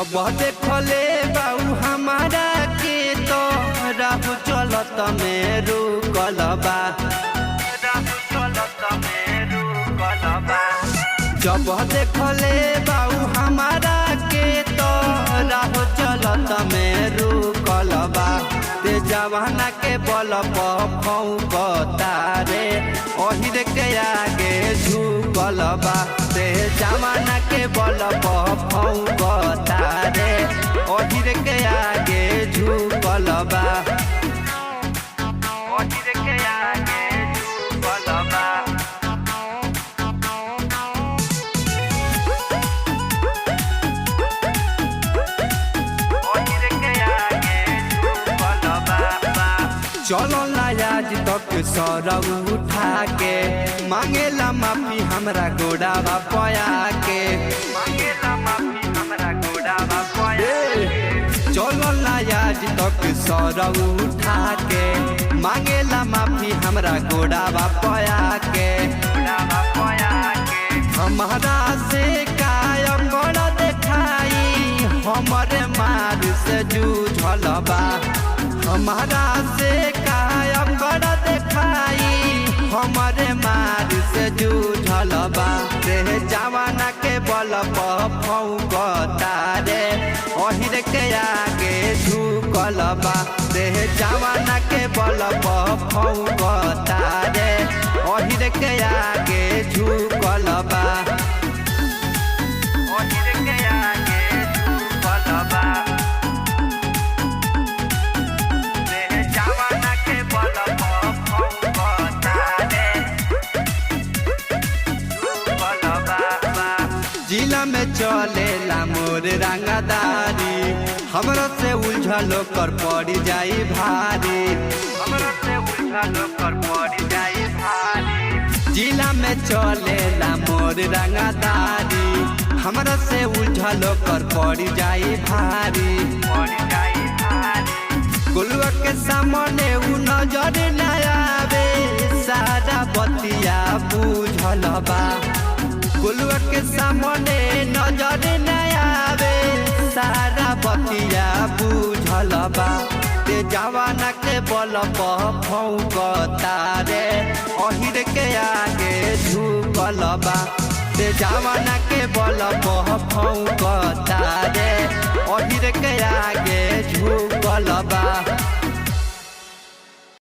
जब देखले बाऊ हमारा के तो राह चलत में रुकल बा। जब देखले बाऊ हमारा के तो राह चलत में रुकल बा। ते जवाना के बल पौकता रे ओहिर के आगे झुकल बा। ते जवाना के बल पौकता रे ओहिर के आगे झुकल बा। ओहिर के आगे झुकल बा। चलो आज तक सर उठा के मांगेला माफी हमरा गोड़ावा पया के। मांगेला माफी हमरा गोड़ावा पया के। चलो आज तक सर उठा के मांगेला माफी हमरा गोड़ावा पया के। गोड़ावा पया के। हमारा से कायम बड़ा देखाई हमरे मार से जूझल बा। हमारा से कायम कर देखाई हमारे मार से जूझल बा। रे जवाना के बल पौकता रे ओहिर के आगे झुकल बा। रे जवाना के बल पौकता रे ओहिर के आगे झुकल बा। ओहिर के आगे झुकल बा। जिला में चलेला मोर रंगदारी हमरा से उलझलो कर पड़ी जाई भारी। हमरा से उलझलो कर पड़ी जाई भारी। जिला में चलेला मोर रंगदारी हमरा से उलझलो कर पड़ी जाई भारी। पड़ी जाई भारी। गुलुआ के सामने उ नजर न आवे सारा बतिया बुझल बा। गुलुआ के सामने नजर न आवे सारा बतिया बुझल बा। ते जवाना के बल पौकता रे ओहिर के आगे झुकल बा। ते जवाना के बल पौकता रे ओहिर के आगे झुकल बा।